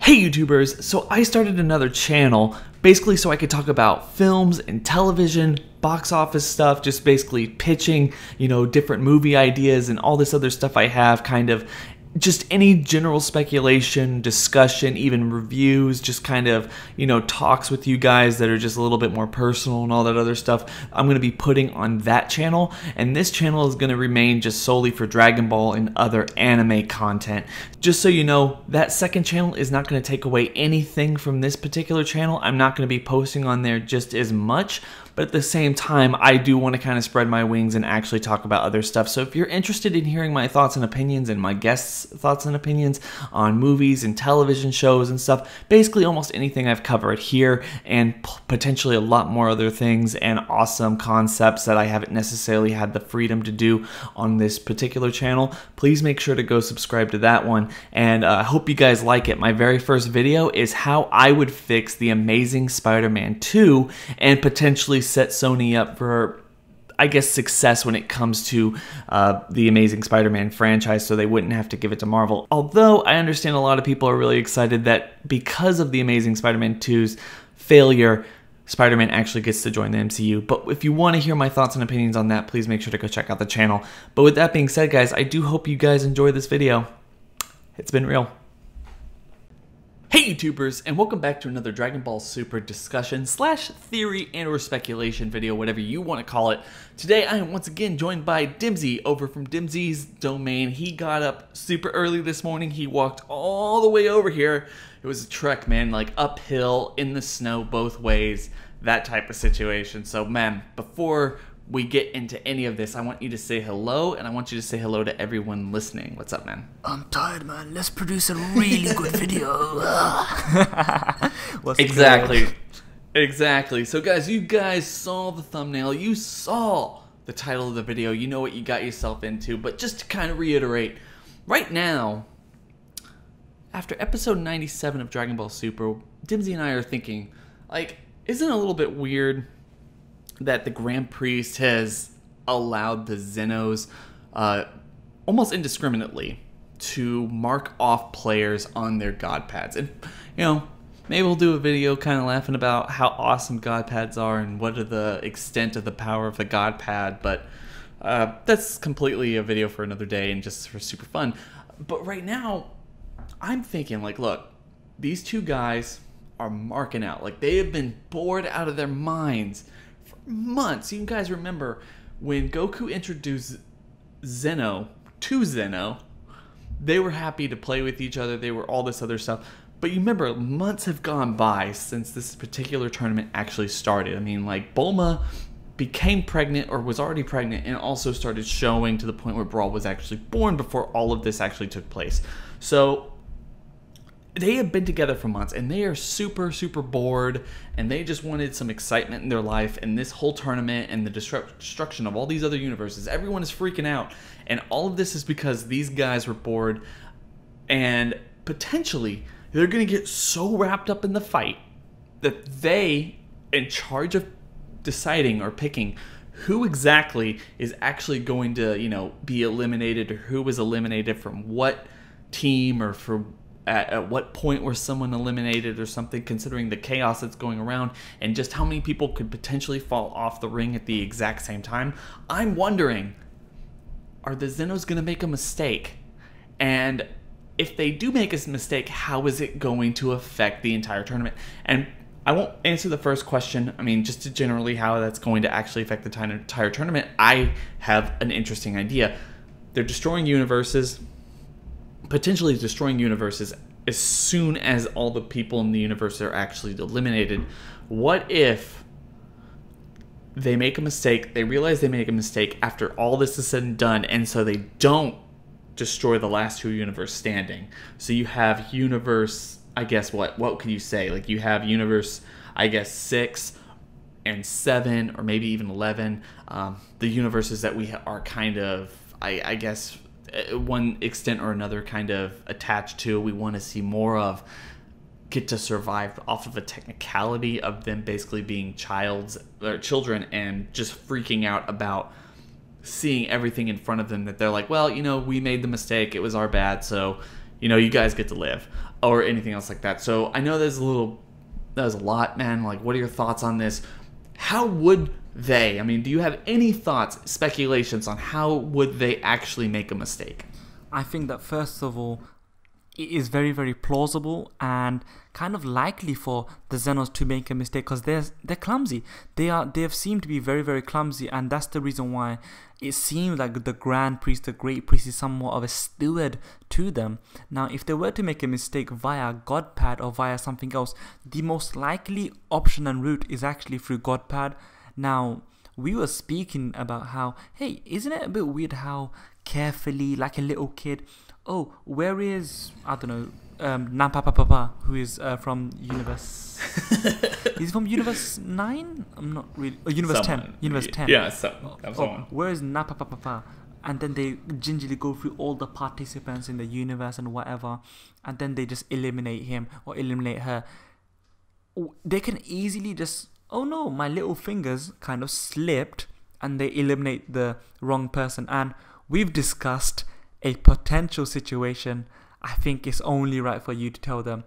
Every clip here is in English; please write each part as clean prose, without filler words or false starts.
Hey YouTubers, so I started another channel basically so I could talk about films and television, box office stuff, just basically pitching, different movie ideas and all this other stuff I have, kind of just any general speculation, discussion, even reviews, just kind of, talks with you guys that are just a little bit more personal and all that other stuff. I'm going to be putting on that channel, and this channel is going to remain just solely for Dragon Ball and other anime content. Just so you know, that second channel is not going to take away anything from this particular channel. I'm not going to be posting on there just as much, but at the same time, I do want to kind of spread my wings and actually talk about other stuff. So if you're interested in hearing my thoughts and opinions and my guests' thoughts and opinions on movies and television shows and stuff, basically almost anything I've covered here, and potentially a lot more other things and awesome concepts that I haven't necessarily had the freedom to do on this particular channel, please make sure to go subscribe to that one. And I hope you guys like it. My very first video is how I would fix The Amazing Spider-Man 2 and potentially set Sony up for, I guess, success when it comes to the Amazing Spider-Man franchise, so they wouldn't have to give it to Marvel. Although I understand a lot of people are really excited that because of the Amazing Spider-Man 2's failure, Spider-Man actually gets to join the MCU. But if you want to hear my thoughts and opinions on that, please make sure to go check out the channel. But with that being said, guys, I do hope you guys enjoy this video. It's been real. Hey YouTubers, and welcome back to another Dragon Ball Super discussion / theory and or speculation video, whatever you want to call it. Today I am once again joined by Dimzy over from Dimzy's domain. He got up super early this morning. He walked all the way over here. It was a trek, man, like uphill, in the snow, both ways, that type of situation. So man, before we get into any of this, I want you to say hello, and I want you to say hello to everyone listening. What's up, man? I'm tired, man. Let's produce a really good video. Exactly. So guys, you guys saw the thumbnail. You saw the title of the video. You know what you got yourself into. But just to kind of reiterate, right now, after episode 97 of Dragon Ball Super, Dimzy and I are thinking, like, isn't it a little bit weird that the Grand Priest has allowed the Zenos almost indiscriminately to mark off players on their God pads? And, maybe we'll do a video kind of laughing about how awesome God pads are and what are the extent of the power of the God pad, but that's completely a video for another day and just for super fun. But right now, I'm thinking, like, look, these two guys are marking out. Like, they have been bored out of their minds months. You guys remember when Goku introduced Zeno to Zeno, they were happy to play with each other, they were all this other stuff. But you remember, months have gone by since this particular tournament actually started. I mean, like, Bulma became pregnant, or was already pregnant, and also started showing to the point where Brawl was actually born before all of this actually took place. So they have been together for months, and they are super bored, and they just wanted some excitement in their life. And this whole tournament and the destruction of all these other universes, everyone is freaking out, and all of this is because these guys were bored, and potentially they're gonna get so wrapped up in the fight that they, in charge of deciding or picking who exactly is actually going to be eliminated, or who was eliminated from what team, or from at what point was someone eliminated or something, considering the chaos that's going around and just how many people could potentially fall off the ring at the exact same time. I'm wondering, are the Zenos going to make a mistake? And if they do make a mistake, how is it going to affect the entire tournament? And I won't answer the first question. I mean, just to generally how that's going to actually affect the entire tournament, I have an interesting idea. They're destroying universes, potentially destroying universes as soon as all the people in the universe are actually eliminated. What if they make a mistake, they realize they make a mistake after all this is said and done, and so they don't destroy the last two universes standing? So you have universe, I guess, what could you say? Like, you have universe, I guess, 6 and 7, or maybe even 11. The universes that we are kind of, I guess, one extent or another kind of attached to, we want to see more of, get to survive off of a technicality of them basically being children and just freaking out about seeing everything in front of them, that they're like, well, we made the mistake, it was our bad, so you guys get to live. or anything else like that. So I know that was a lot, man. Like, what are your thoughts on this? How would they, I mean, do you have any thoughts, speculations on how would they actually make a mistake? I think that first of all, it is very, very plausible and kind of likely for the Zenos to make a mistake because they're clumsy. They have seemed to be very, very clumsy, and that's the reason why it seems like the Grand Priest, the Great Priest, is somewhat of a steward to them. Now, if they were to make a mistake via Godpad or via something else, the most likely option and route is actually through Godpad. Now, we were speaking about how, hey, isn't it a bit weird how carefully, like a little kid, oh, where is, I don't know, Nampapapapa, who is from Universe... He's from Universe 9? I'm not really... Oh, Universe 10. Universe 10. Yeah, someone. Where is Nampapapapa? And then they gingerly go through all the participants in the universe and whatever, and then they just eliminate him or eliminate her. They can easily just... Oh no, my little fingers kind of slipped, and they eliminate the wrong person. And we've discussed a potential situation. I think it's only right for you to tell them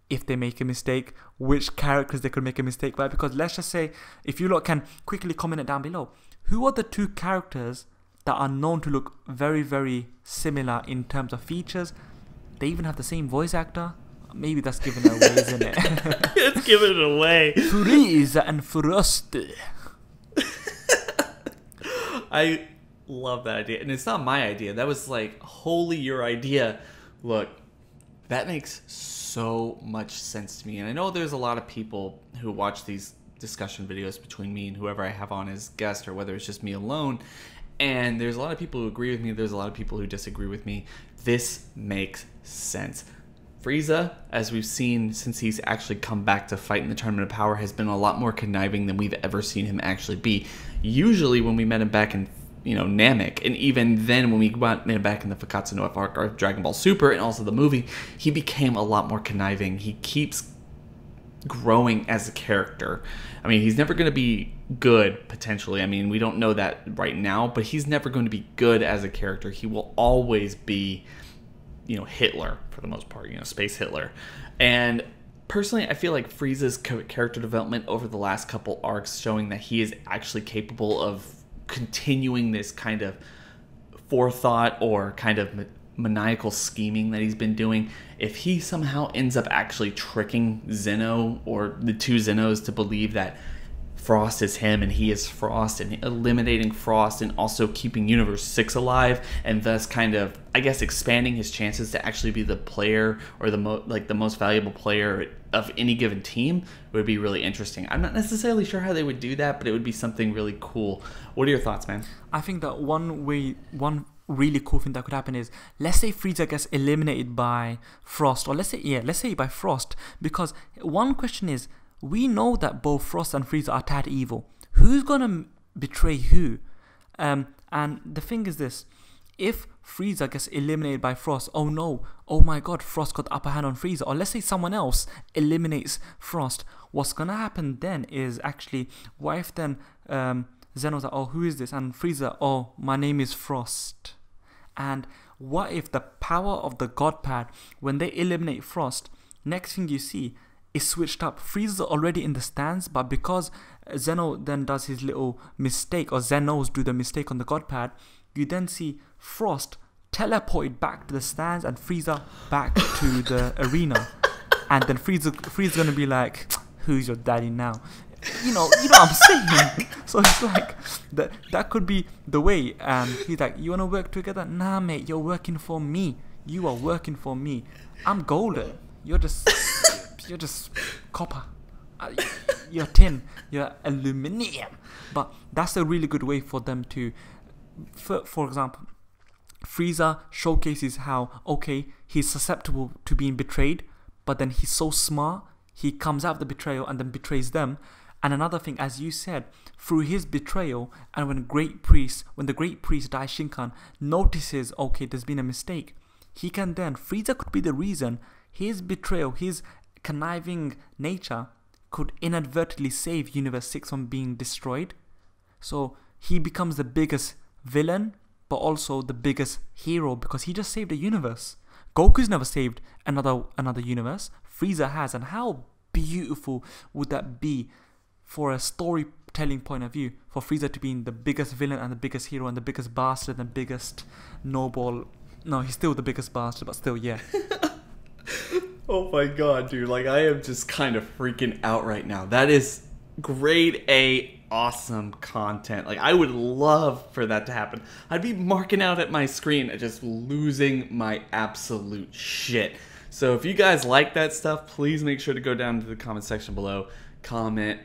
if they make a mistake, which characters they could make a mistake by. Because let's just say, if you lot can quickly comment it down below, who are the two characters that are known to look very, very similar in terms of features? They even have the same voice actor. Maybe that's giving it away, isn't it? It's giving it away. Frieza and Frost. I love that idea. And it's not my idea. That was like wholly your idea. Look, that makes so much sense to me. And I know there's a lot of people who watch these discussion videos between me and whoever I have on as guest, or whether it's just me alone. And there's a lot of people who agree with me. There's a lot of people who disagree with me. This makes sense. Frieza, as we've seen since he's actually come back to fight in the Tournament of Power, has been a lot more conniving than we've ever seen him actually be. Usually when we met him back in, Namek, and even then when we met him back in the Fakatsu no F arc of Dragon Ball Super and also the movie, he became a lot more conniving. He keeps growing as a character. I mean, he's never going to be good, potentially. I mean, we don't know that right now, but he's never going to be good as a character. He will always be, Hitler for the most part, Space Hitler. And personally, I feel like Frieza's character development over the last couple arcs showing that he is actually capable of continuing this kind of forethought or kind of maniacal scheming that he's been doing. If he somehow ends up actually tricking Zeno or the two Zenos to believe that Frost is him and he is Frost, and eliminating Frost and also keeping Universe 6 alive, and thus kind of, I guess, expanding his chances to actually be the player or the most valuable player of any given team, would be really interesting. I'm not necessarily sure how they would do that, but it would be something really cool. What are your thoughts, man? I think that one really cool thing that could happen is, let's say Frieza gets eliminated by Frost, or let's say by Frost, because one question is, we know that both Frost and Frieza are tad evil. Who's gonna betray who? And the thing is this: if Frieza gets eliminated by Frost, oh no, oh my god, Frost got the upper hand on Frieza. Or let's say someone else eliminates Frost. What's gonna happen then is actually, what if then Zeno's like, oh, who is this? And Frieza, oh, my name is Frost. And what if the power of the Godpad, when they eliminate Frost, next thing you see is switched up. Frieza's already in the stands, but because Zeno then does his little mistake, or Zenos do the mistake on the Godpad, you then see Frost teleported back to the stands and Frieza back to the arena. And then Frieza's gonna be like, who's your daddy now? You know what I'm saying? So it's like, that could be the way. And he's like, you wanna work together? Nah, mate, you're working for me. You are working for me. I'm golden. You're just copper. You're tin. You're aluminium. But that's a really good way for them to, for example, Frieza showcases how, okay, he's susceptible to being betrayed, but then he's so smart, he comes out of the betrayal and then betrays them. And another thing, as you said, through his betrayal, and when the Great Priest Dai Shinkan notices, okay, there's been a mistake, he can then, Frieza could be the reason his betrayal, his conniving nature could inadvertently save Universe 6 from being destroyed. So he becomes the biggest villain, but also the biggest hero, because he just saved the universe. Goku's never saved another universe. Frieza has, and how beautiful would that be for a storytelling point of view, for Frieza to be the biggest villain and the biggest hero and the biggest bastard and the biggest noble. No, he's still the biggest bastard, but still, yeah. Oh my god, dude. Like, I am just kind of freaking out right now. That is grade A awesome content. Like, I would love for that to happen. I'd be marking out at my screen and just losing my absolute shit. So if you guys like that stuff, please make sure to go down to the comment section below. Comment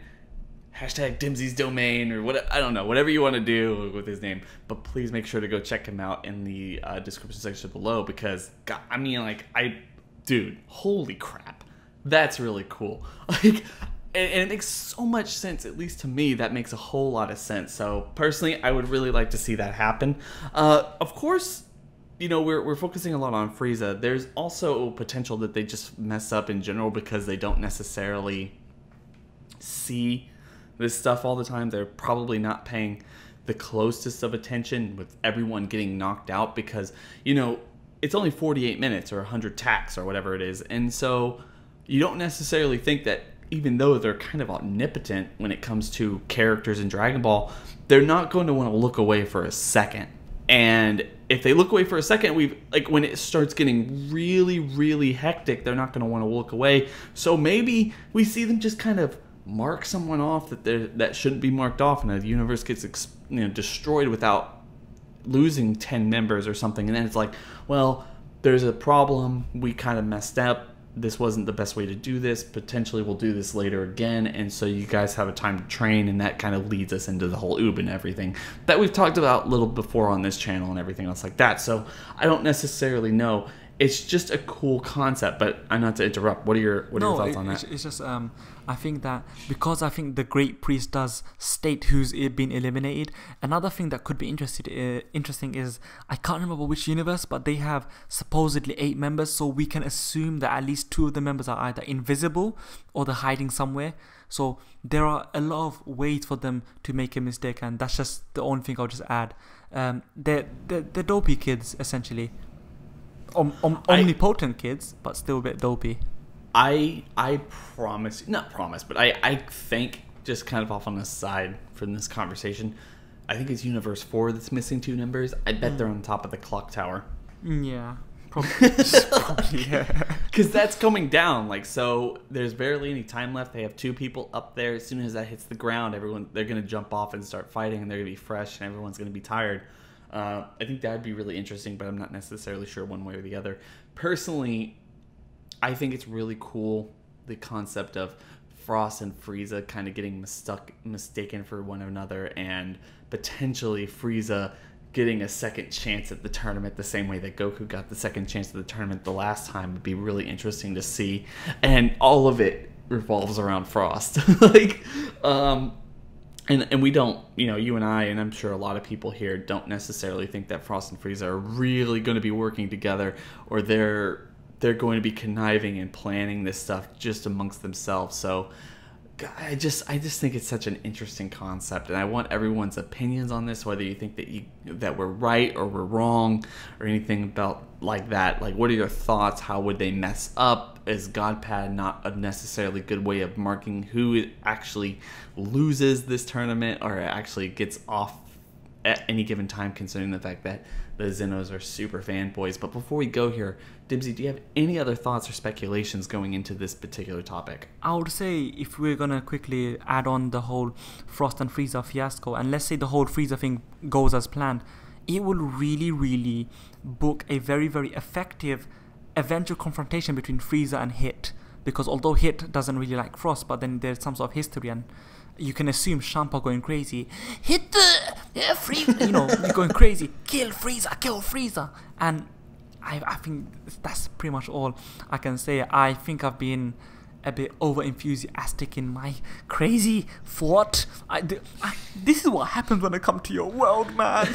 hashtag Dimzy's domain or what, I don't know, whatever you want to do with his name. But please make sure to go check him out in the description section below, because God, I mean, like, dude, holy crap, that's really cool. Like, and it makes so much sense, at least to me. That makes a whole lot of sense. So personally, I would really like to see that happen. Of course, you know, we're focusing a lot on Frieza. There's also potential that they just mess up in general because they don't necessarily see this stuff all the time. They're probably not paying the closest of attention with everyone getting knocked out, because, you know, it's only 48 minutes or 100 tacks or whatever it is. And so you don't necessarily think that, even though they're kind of omnipotent when it comes to characters in Dragon Ball, they're not going to want to look away for a second. And if they look away for a second, when it starts getting really, really hectic, they're not going to want to look away. So maybe we see them just kind of mark someone off that shouldn't be marked off, and the universe gets destroyed without losing 10 members or something. And then it's like, well, there's a problem, we kind of messed up, this wasn't the best way to do this, potentially we'll do this later again, and so you guys have a time to train, and that kind of leads us into the whole Oob and everything that we've talked about a little before on this channel and everything else like that. So I don't necessarily know. It's just a cool concept, but I'm not to interrupt. What are your thoughts on that? It's just I think that because I think the Great Priest does state who's been eliminated. Another thing that could be interesting is, I can't remember which universe, but they have supposedly 8 members, so we can assume that at least 2 of the members are either invisible or they're hiding somewhere. So there are a lot of ways for them to make a mistake, and that's just the only thing I'll just add. They're dopey kids, essentially. Omnipotent kids, but still a bit dopey. I promise, not promise, but I think, just kind of off on the side from this conversation, I think it's Universe 4 that's missing 2 members. I bet they're on top of the clock tower. Yeah, probably yeah. Because that's coming down, like, so there's barely any time left. They have 2 people up there. As soon as that hits the ground, they're going to jump off and start fighting, and they're going to be fresh, and everyone's going to be tired. I think that would be really interesting, but I'm not necessarily sure one way or the other. Personally, I think it's really cool, the concept of Frost and Frieza kind of getting mistaken for one another, and potentially Frieza getting a second chance at the tournament the same way that Goku got the second chance at the tournament the last time would be really interesting to see. And all of it revolves around Frost. Like, And we don't, you know, you and I, and I'm sure a lot of people here don't necessarily think that Frost and Frieza are really going to be working together, or they're going to be conniving and planning this stuff just amongst themselves. So I just think it's such an interesting concept, and I want everyone's opinions on this, whether you think that we're right or we're wrong or anything about like that. Like, what are your thoughts? How would they mess up? Is Godpad not a necessarily good way of marking who actually loses this tournament or actually gets off at any given time, considering the fact that the Zenos are super fanboys? But before we go here, Dimzy, do you have any other thoughts or speculations going into this particular topic? I would say, if we're gonna quickly add on the whole Frost and Frieza fiasco, and let's say the whole Frieza thing goes as planned, it will really, really book a very, very effective eventual confrontation between Frieza and Hit. Because although Hit doesn't really like Frost, but then there's some sort of history, and you can assume Champa going crazy. Hit the Frieza, you know, going crazy. Kill Frieza. And I think that's pretty much all I can say. I think I've been a bit over enthusiastic in my crazy thought. This is what happens when I come to your world, man.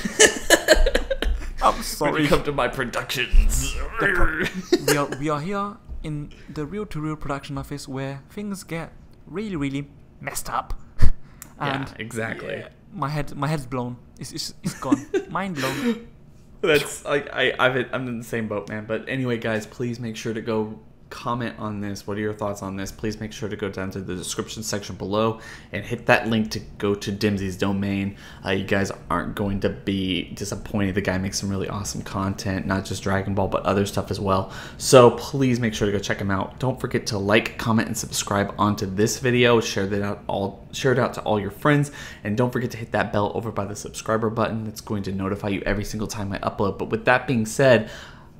I'm sorry. When you come to my productions. we are here in the Real to Real production office, where things get really, really messed up. And yeah, exactly. Yeah, my head's blown. It's gone. Mind blown. That's like I'm in the same boat, man. But anyway, guys, please make sure to go comment on this. What are your thoughts on this? Please make sure to go down to the description section below and hit that link to go to Dimzy's domain. You guys aren't going to be disappointed. The guy makes some really awesome content, not just Dragon Ball, but other stuff as well. So please make sure to go check him out. Don't forget to like, comment, and subscribe onto this video. Share it out to all your friends, and don't forget to hit that bell over by the subscriber button. That's going to notify you every single time I upload. But with that being said,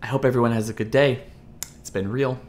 I hope everyone has a good day. It's been real.